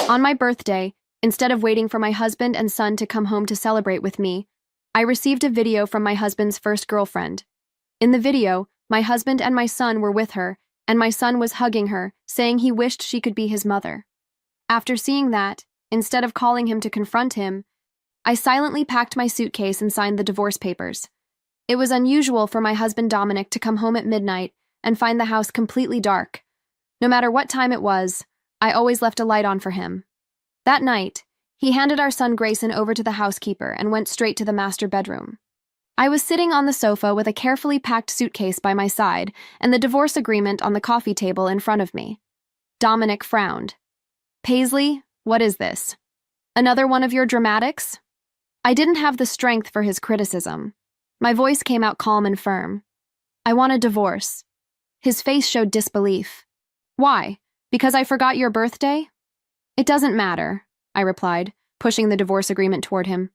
On my birthday, instead of waiting for my husband and son to come home to celebrate with me, I received a video from my husband's first girlfriend. In the video, my husband and my son were with her, and my son was hugging her, saying he wished she could be his mother. After seeing that, instead of calling him to confront him, I silently packed my suitcase and signed the divorce papers. It was unusual for my husband Dominic to come home at midnight and find the house completely dark. No matter what time it was, I always left a light on for him. That night, he handed our son Grayson over to the housekeeper and went straight to the master bedroom. I was sitting on the sofa with a carefully packed suitcase by my side and the divorce agreement on the coffee table in front of me. Dominic frowned. "Paisley, what is this? Another one of your dramatics?" I didn't have the strength for his criticism. My voice came out calm and firm. "I want a divorce." His face showed disbelief. "Why? Because I forgot your birthday?" "It doesn't matter," I replied, pushing the divorce agreement toward him.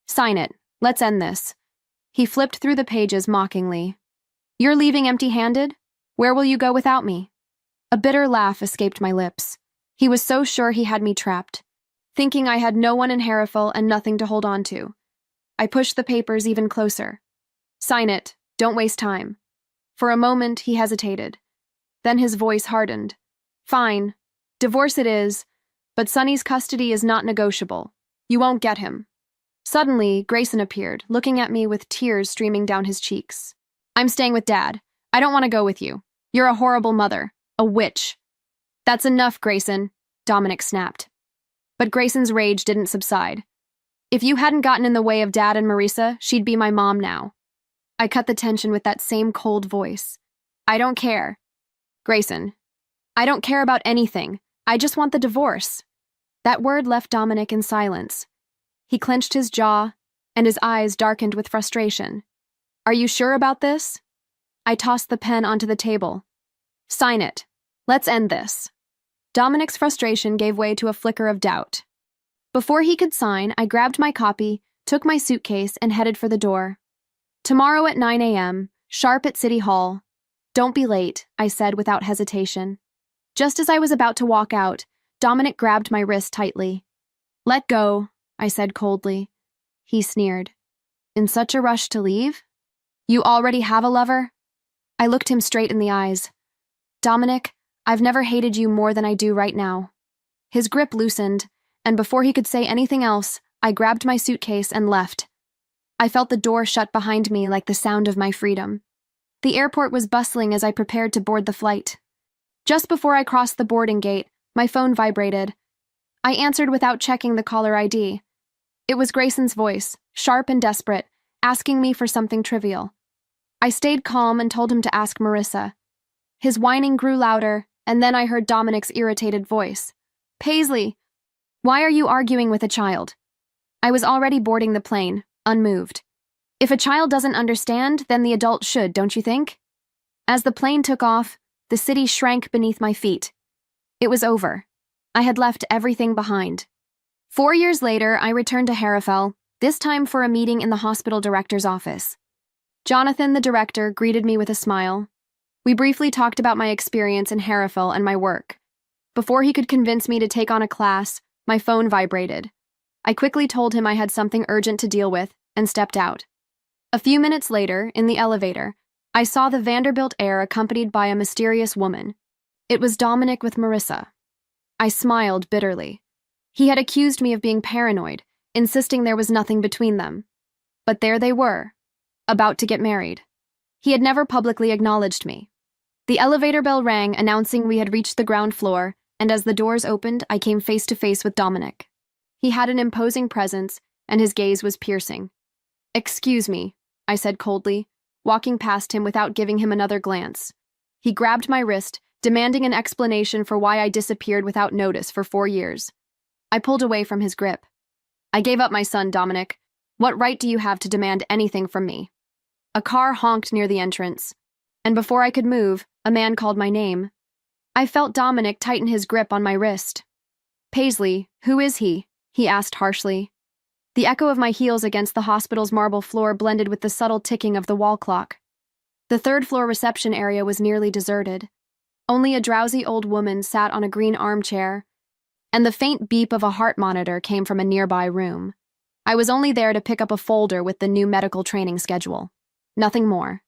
"Sign it. Let's end this." He flipped through the pages mockingly. "You're leaving empty-handed? Where will you go without me?" A bitter laugh escaped my lips. He was so sure he had me trapped, thinking I had no one in Harrowville and nothing to hold on to. I pushed the papers even closer. "Sign it. Don't waste time." For a moment, he hesitated. Then his voice hardened. "Fine. Divorce it is, but Sonny's custody is not negotiable. You won't get him." Suddenly, Grayson appeared, looking at me with tears streaming down his cheeks. "I'm staying with Dad. I don't want to go with you. You're a horrible mother. A witch." "That's enough, Grayson," Dominic snapped. But Grayson's rage didn't subside. "If you hadn't gotten in the way of Dad and Marisa, she'd be my mom now." I cut the tension with that same cold voice. "I don't care." "Grayson, I don't care about anything. I just want the divorce." That word left Dominic in silence. He clenched his jaw, and his eyes darkened with frustration. "Are you sure about this?" I tossed the pen onto the table. "Sign it. Let's end this." Dominic's frustration gave way to a flicker of doubt. Before he could sign, I grabbed my copy, took my suitcase, and headed for the door. "Tomorrow at 9 a.m., sharp at City Hall. Don't be late," I said without hesitation. Just as I was about to walk out, Dominic grabbed my wrist tightly. "Let go," I said coldly. He sneered. "In such a rush to leave? You already have a lover?" I looked him straight in the eyes. "Dominic, I've never hated you more than I do right now." His grip loosened, and before he could say anything else, I grabbed my suitcase and left. I felt the door shut behind me like the sound of my freedom. The airport was bustling as I prepared to board the flight. Just before I crossed the boarding gate, my phone vibrated. I answered without checking the caller ID. It was Grayson's voice, sharp and desperate, asking me for something trivial. I stayed calm and told him to ask Marisa. His whining grew louder, and then I heard Dominic's irritated voice. "Paisley, why are you arguing with a child?" I was already boarding the plane, unmoved. If a child doesn't understand, then the adult should, don't you think? As the plane took off, the city shrank beneath my feet. It was over. I had left everything behind. 4 years later, I returned to Harrowville, this time for a meeting in the hospital director's office. Jonathan, the director, greeted me with a smile. We briefly talked about my experience in Harrowville and my work. Before he could convince me to take on a class, my phone vibrated. I quickly told him I had something urgent to deal with and stepped out. A few minutes later, in the elevator, I saw the Vanderbilt heir accompanied by a mysterious woman. It was Dominic with Marisa. I smiled bitterly. He had accused me of being paranoid, insisting there was nothing between them. But there they were, about to get married. He had never publicly acknowledged me. The elevator bell rang, announcing we had reached the ground floor, and as the doors opened, I came face to face with Dominic. He had an imposing presence, and his gaze was piercing. "Excuse me," I said coldly, walking past him without giving him another glance. He grabbed my wrist, demanding an explanation for why I disappeared without notice for 4 years. I pulled away from his grip. "I gave up my son, Dominic. What right do you have to demand anything from me?" A car honked near the entrance, and before I could move, a man called my name. I felt Dominic tighten his grip on my wrist. "Paisley, who is he?" he asked harshly. The echo of my heels against the hospital's marble floor blended with the subtle ticking of the wall clock. The third-floor reception area was nearly deserted. Only a drowsy old woman sat on a green armchair, and the faint beep of a heart monitor came from a nearby room. I was only there to pick up a folder with the new medical training schedule. Nothing more.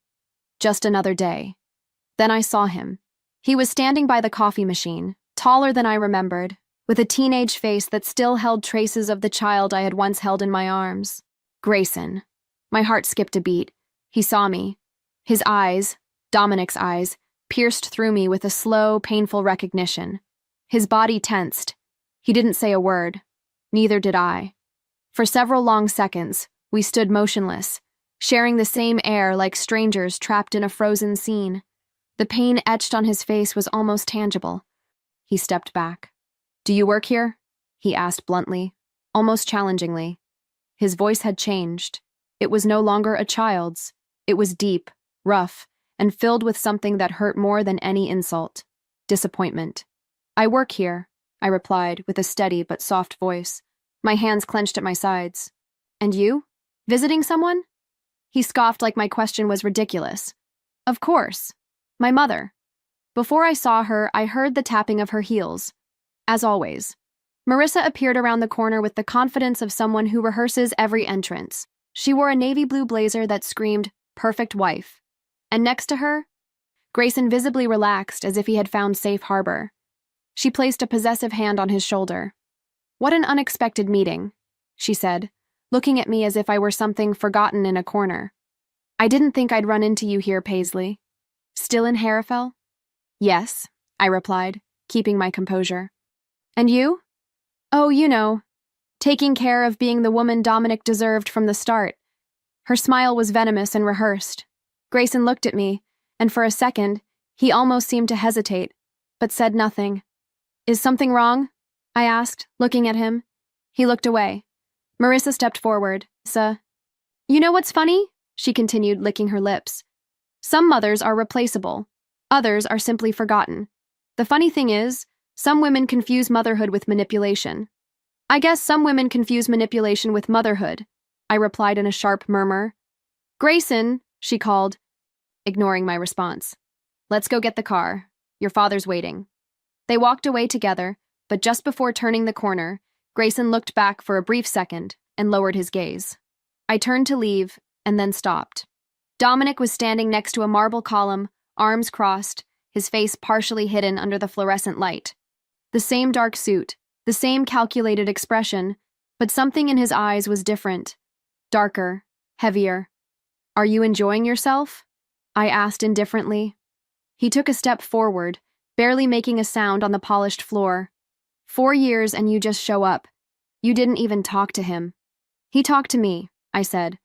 Just another day. Then I saw him. He was standing by the coffee machine, taller than I remembered, with a teenage face that still held traces of the child I had once held in my arms. Grayson. My heart skipped a beat. He saw me. His eyes, Dominic's eyes, pierced through me with a slow, painful recognition. His body tensed. He didn't say a word. Neither did I. For several long seconds, we stood motionless, sharing the same air like strangers trapped in a frozen scene. The pain etched on his face was almost tangible. He stepped back. "Do you work here?" he asked bluntly, almost challengingly. His voice had changed. It was no longer a child's. It was deep, rough, and filled with something that hurt more than any insult. Disappointment. "I work here," I replied with a steady but soft voice. My hands clenched at my sides. "And you? Visiting someone?" He scoffed like my question was ridiculous. "Of course. My mother." Before I saw her, I heard the tapping of her heels. As always. Marissa appeared around the corner with the confidence of someone who rehearses every entrance. She wore a navy blue blazer that screamed, "Perfect wife." And next to her, Grayson visibly relaxed as if he had found safe harbor. She placed a possessive hand on his shoulder. "What an unexpected meeting," she said, looking at me as if I were something forgotten in a corner. "I didn't think I'd run into you here, Paisley." "Still in Harrowfell?" "Yes," I replied, keeping my composure. "And you?" "Oh, you know, taking care of being the woman Dominic deserved from the start." Her smile was venomous and rehearsed. Grayson looked at me, and for a second, he almost seemed to hesitate, but said nothing. "Is something wrong?" I asked, looking at him. He looked away. Marissa stepped forward. "You know what's funny?" she continued, licking her lips. "Some mothers are replaceable. Others are simply forgotten. The funny thing is, some women confuse motherhood with manipulation." "I guess some women confuse manipulation with motherhood," I replied in a sharp murmur. "Grayson," she called, ignoring my response. "Let's go get the car. Your father's waiting." They walked away together, but just before turning the corner, Grayson looked back for a brief second and lowered his gaze. I turned to leave and then stopped. Dominic was standing next to a marble column, arms crossed, his face partially hidden under the fluorescent light. The same dark suit, the same calculated expression, but something in his eyes was different. Darker, heavier. "Are you enjoying yourself?" I asked indifferently. He took a step forward, barely making a sound on the polished floor. 4 years and you just show up. You didn't even talk to him." "He talked to me," I said.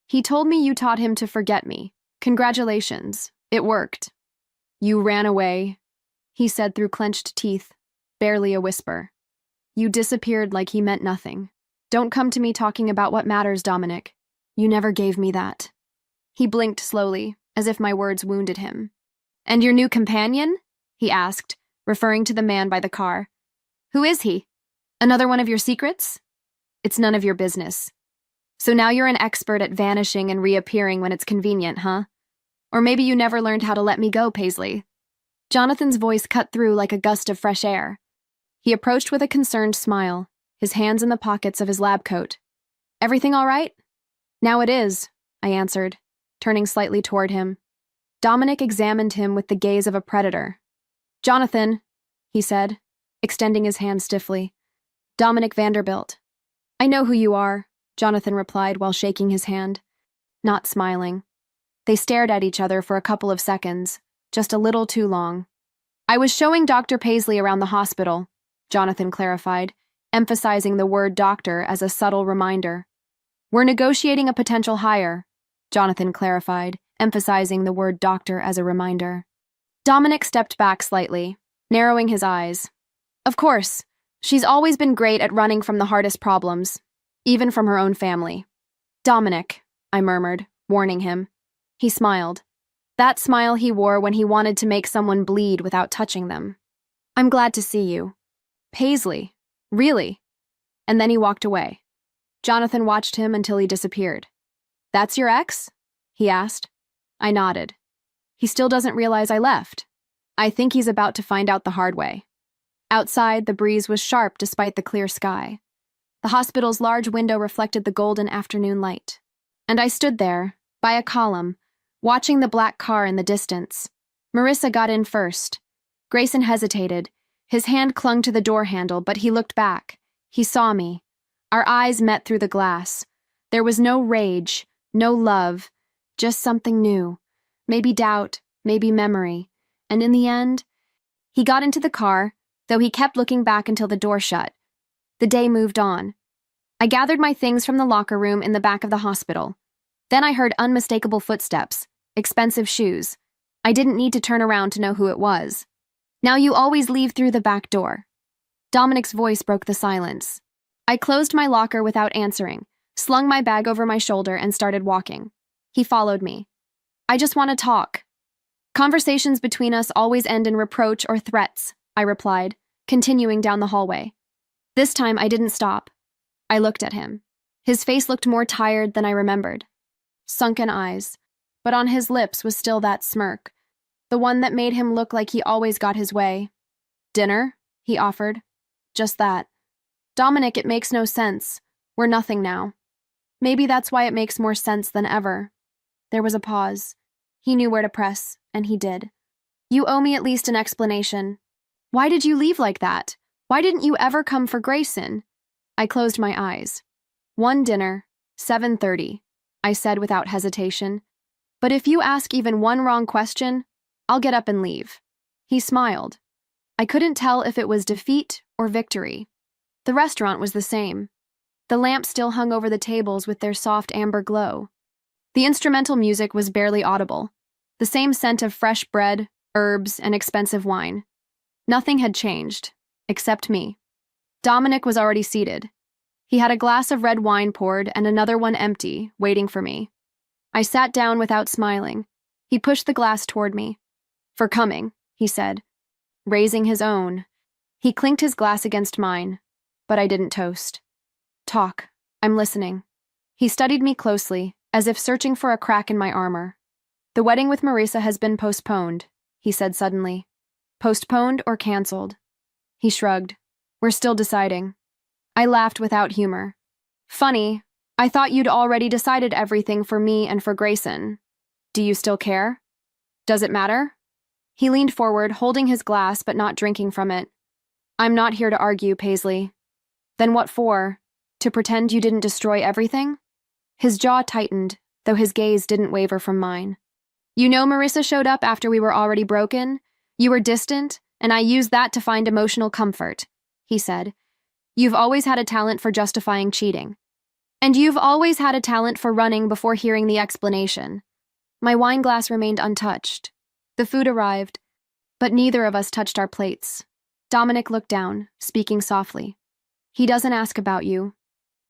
"He told me you taught him to forget me. Congratulations. It worked." "You ran away," he said through clenched teeth, barely a whisper. "You disappeared like he meant nothing. Don't come to me talking about what matters, Dominic. You never gave me that." He blinked slowly, as if my words wounded him. "And your new companion?" he asked, referring to the man by the car. "Who is he? Another one of your secrets?" "It's none of your business." "So now you're an expert at vanishing and reappearing when it's convenient, huh? Or maybe you never learned how to let me go, Paisley." Jonathan's voice cut through like a gust of fresh air. He approached with a concerned smile, his hands in the pockets of his lab coat. "Everything all right?" "Now it is," I answered, turning slightly toward him. Dominic examined him with the gaze of a predator. "Jonathan," he said, extending his hand stiffly. "Dominic Vanderbilt." "I know who you are," Jonathan replied while shaking his hand, not smiling. They stared at each other for a couple of seconds, just a little too long. "I was showing Dr. Paisley around the hospital," Jonathan clarified, emphasizing the word doctor as a subtle reminder. "We're negotiating a potential hire," Jonathan clarified, emphasizing the word doctor as a reminder. Dominic stepped back slightly, narrowing his eyes. "Of course, she's always been great at running from the hardest problems, even from her own family." "Dominic," I murmured, warning him. He smiled. That smile he wore when he wanted to make someone bleed without touching them. "I'm glad to see you." "Paisley? Really?" And then he walked away. Jonathan watched him until he disappeared. "That's your ex?" he asked. I nodded. "He still doesn't realize I left. I think he's about to find out the hard way." Outside, the breeze was sharp despite the clear sky. The hospital's large window reflected the golden afternoon light. And I stood there, by a column, watching the black car in the distance. Marissa got in first. Grayson hesitated. His hand clung to the door handle, but he looked back. He saw me. Our eyes met through the glass. There was no rage, no love, just something new. Maybe doubt, maybe memory. And in the end, he got into the car, though he kept looking back until the door shut. The day moved on. I gathered my things from the locker room in the back of the hospital. Then I heard unmistakable footsteps, expensive shoes. I didn't need to turn around to know who it was. Now you always leave through the back door. Dominic's voice broke the silence. I closed my locker without answering, slung my bag over my shoulder, and started walking. He followed me. I just want to talk. Conversations between us always end in reproach or threats, I replied, continuing down the hallway. This time I didn't stop. I looked at him. His face looked more tired than I remembered. Sunken eyes, but on his lips was still that smirk, the one that made him look like he always got his way. Dinner? He offered. Just that. Dominic, it makes no sense. We're nothing now. Maybe that's why it makes more sense than ever. There was a pause. He knew where to press, and he did. You owe me at least an explanation. Why did you leave like that? Why didn't you ever come for Grayson? I closed my eyes. One dinner, 7:30, I said without hesitation. But if you ask even one wrong question, I'll get up and leave. He smiled. I couldn't tell if it was defeat or victory. The restaurant was the same. The lamps still hung over the tables with their soft amber glow. The instrumental music was barely audible. The same scent of fresh bread, herbs, and expensive wine. Nothing had changed, except me. Dominic was already seated. He had a glass of red wine poured and another one empty, waiting for me. I sat down without smiling. He pushed the glass toward me. For coming, he said, raising his own. He clinked his glass against mine, but I didn't toast. Talk. I'm listening. He studied me closely, as if searching for a crack in my armor. The wedding with Marissa has been postponed, he said suddenly. Postponed or canceled? He shrugged. We're still deciding. I laughed without humor. Funny, I thought you'd already decided everything for me and for Grayson. Do you still care? Does it matter? He leaned forward, holding his glass but not drinking from it. I'm not here to argue, Paisley. Then what for? To pretend you didn't destroy everything? His jaw tightened, though his gaze didn't waver from mine. You know Marissa showed up after we were already broken? You were distant, and I used that to find emotional comfort, he said. You've always had a talent for justifying cheating. And you've always had a talent for running before hearing the explanation. My wine glass remained untouched. The food arrived, but neither of us touched our plates. Dominic looked down, speaking softly. He doesn't ask about you,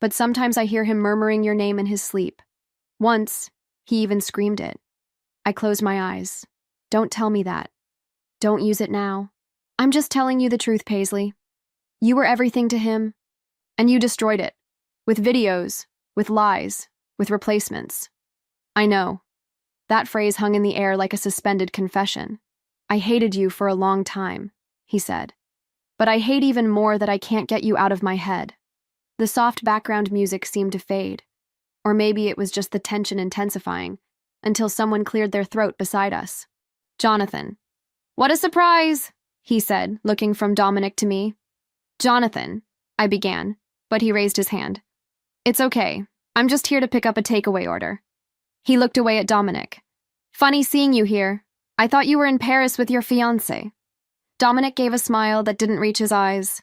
but sometimes I hear him murmuring your name in his sleep. Once, he even screamed it. I closed my eyes. Don't tell me that. Don't use it now. I'm just telling you the truth, Paisley. You were everything to him, and you destroyed it. With videos, with lies, with replacements. I know. That phrase hung in the air like a suspended confession. I hated you for a long time, he said. But I hate even more that I can't get you out of my head. The soft background music seemed to fade. Or maybe it was just the tension intensifying, until someone cleared their throat beside us. Jonathan. What a surprise, he said, looking from Dominic to me. Jonathan, I began, but he raised his hand. It's okay. I'm just here to pick up a takeaway order. He looked away at Dominic. Funny seeing you here. I thought you were in Paris with your fiancé. Dominic gave a smile that didn't reach his eyes.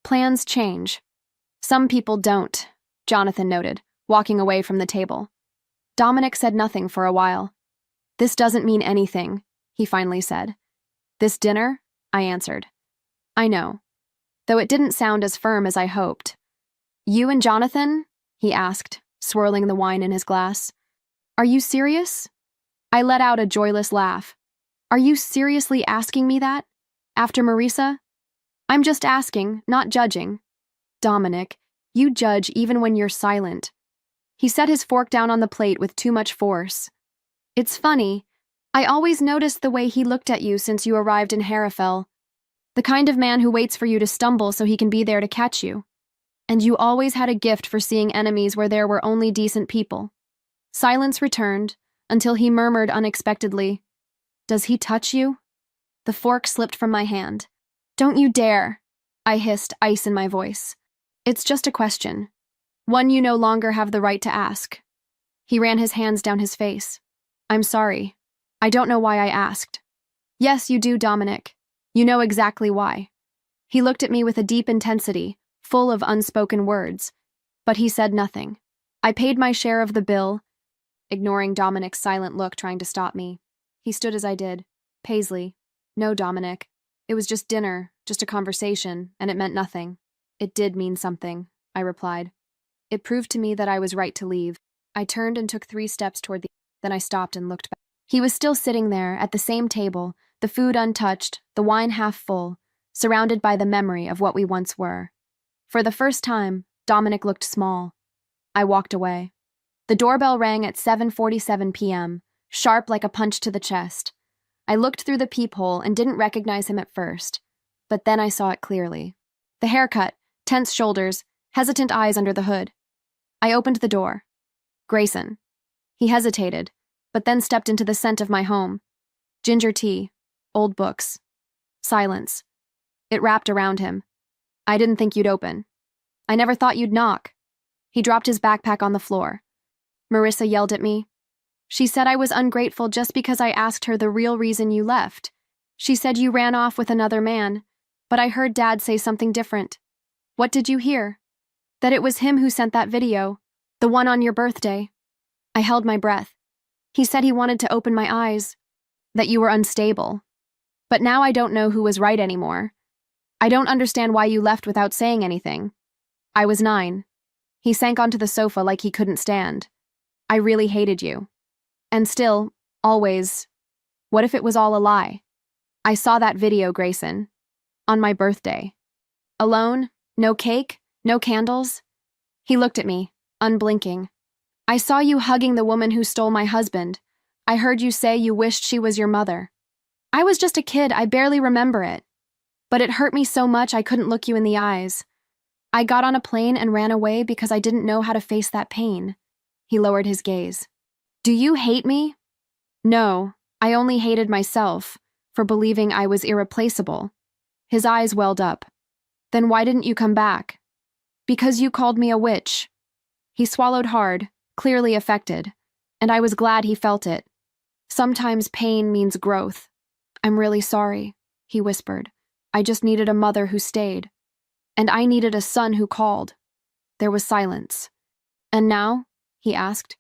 Plans change. Some people don't, Jonathan noted, walking away from the table. Dominic said nothing for a while. This doesn't mean anything, he finally said. This dinner? I answered. I know. Though it didn't sound as firm as I hoped. You and Jonathan? He asked, swirling the wine in his glass. Are you serious? I let out a joyless laugh. Are you seriously asking me that? After Marissa? I'm just asking, not judging. Dominic, you judge even when you're silent. He set his fork down on the plate with too much force. It's funny. I always noticed the way he looked at you since you arrived in Harrafell. The kind of man who waits for you to stumble so he can be there to catch you. And you always had a gift for seeing enemies where there were only decent people. Silence returned, until he murmured unexpectedly, "Does he touch you?" The fork slipped from my hand. "Don't you dare," I hissed, ice in my voice. "It's just a question. One you no longer have the right to ask." He ran his hands down his face. "I'm sorry. I don't know why I asked." "Yes, you do, Dominic. You know exactly why." He looked at me with a deep intensity, full of unspoken words, but he said nothing. I paid my share of the bill, ignoring Dominic's silent look trying to stop me. He stood as I did. "Paisley." "No, Dominic. It was just dinner, just a conversation, and it meant nothing." "It did mean something," I replied. "It proved to me that I was right to leave." I turned and took 3 steps toward then I stopped and looked back. He was still sitting there, at the same table, the food untouched, the wine half full, surrounded by the memory of what we once were. For the first time, Dominic looked small. I walked away. The doorbell rang at 7:47 p.m., sharp like a punch to the chest. I looked through the peephole and didn't recognize him at first, but then I saw it clearly. The haircut, tense shoulders, hesitant eyes under the hood. I opened the door. "Grayson." He hesitated, but then stepped into the scent of my home. Ginger tea, old books. Silence. It wrapped around him. "I didn't think you'd open. I never thought you'd knock." He dropped his backpack on the floor. Marissa yelled at me. "She said I was ungrateful just because I asked her the real reason you left. She said you ran off with another man, but I heard Dad say something different." "What did you hear?" "That it was him who sent that video, the one on your birthday." I held my breath. "He said he wanted to open my eyes, that you were unstable. But now I don't know who was right anymore. I don't understand why you left without saying anything." "I was 9. He sank onto the sofa like he couldn't stand. "I really hated you. And still, always. What if it was all a lie? I saw that video, Grayson. On my birthday. Alone, no cake, no candles." He looked at me, unblinking. "I saw you hugging the woman who stole my husband. I heard you say you wished she was your mother. I was just a kid, I barely remember it. But it hurt me so much I couldn't look you in the eyes. I got on a plane and ran away because I didn't know how to face that pain." He lowered his gaze. "Do you hate me?" "No, I only hated myself for believing I was irreplaceable." His eyes welled up. "Then why didn't you come back?" "Because you called me a witch." He swallowed hard, clearly affected, and I was glad he felt it. "Sometimes pain means growth." "I'm really sorry," he whispered. "I just needed a mother who stayed. And I needed a son who called." There was silence. "And now?" he asked.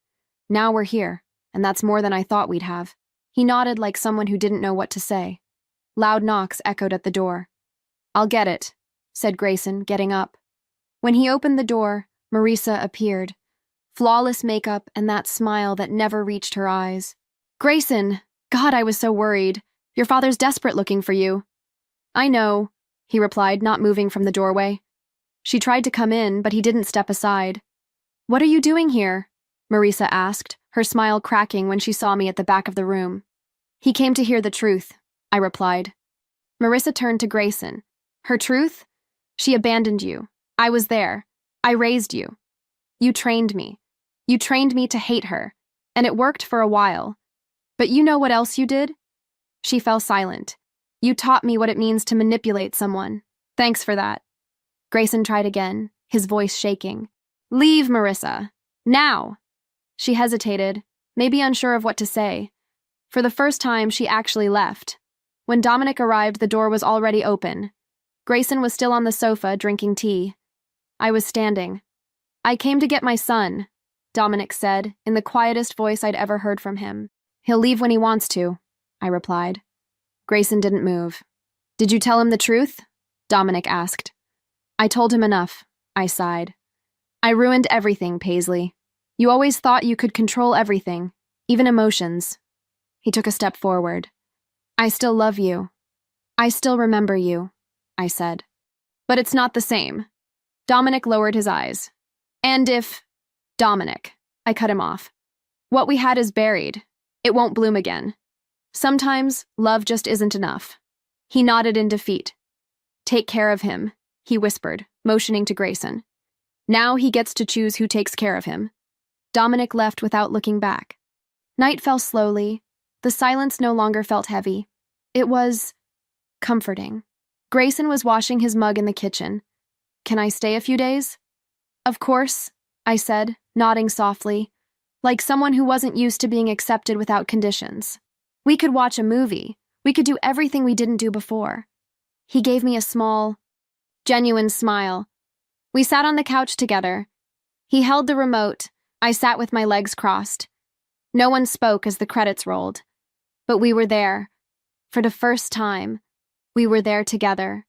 "Now we're here, and that's more than I thought we'd have." He nodded like someone who didn't know what to say. Loud knocks echoed at the door. "I'll get it," said Grayson, getting up. When he opened the door, Marissa appeared. Flawless makeup and that smile that never reached her eyes. "Grayson! God, I was so worried. Your father's desperate looking for you." "I know," he replied, not moving from the doorway. She tried to come in, but he didn't step aside. "What are you doing here?" Marissa asked, her smile cracking when she saw me at the back of the room. "He came to hear the truth," I replied. Marissa turned to Grayson. "Her truth? She abandoned you. I was there. I raised you. You trained me. You trained me to hate her, and it worked for a while. But you know what else you did?" She fell silent. "You taught me what it means to manipulate someone. Thanks for that." Grayson tried again, his voice shaking. "Leave, Marissa. Now!" She hesitated, maybe unsure of what to say. For the first time, she actually left. When Dominic arrived, the door was already open. Grayson was still on the sofa, drinking tea. I was standing. "I came to get my son," Dominic said, in the quietest voice I'd ever heard from him. "He'll leave when he wants to," I replied. Grayson didn't move. "Did you tell him the truth?" Dominic asked. "I told him enough," I sighed. "I ruined everything, Paisley. You always thought you could control everything, even emotions." He took a step forward. "I still love you. I still remember you," I said. "But it's not the same." Dominic lowered his eyes. "And if—" "Dominic," I cut him off. "What we had is buried. It won't bloom again. Sometimes, love just isn't enough." He nodded in defeat. Take care of him, he whispered, motioning to Grayson. Now he gets to choose who takes care of him. Dominic left without looking back. Night fell slowly. The silence no longer felt heavy. It was comforting. Grayson was washing his mug in the kitchen. Can I stay a few days? Of course, I said, nodding softly, like someone who wasn't used to being accepted without conditions. We could watch a movie. We could do everything we didn't do before. He gave me a small, genuine smile. We sat on the couch together. He held the remote. I sat with my legs crossed. No one spoke as the credits rolled. But we were there. For the first time, we were there together.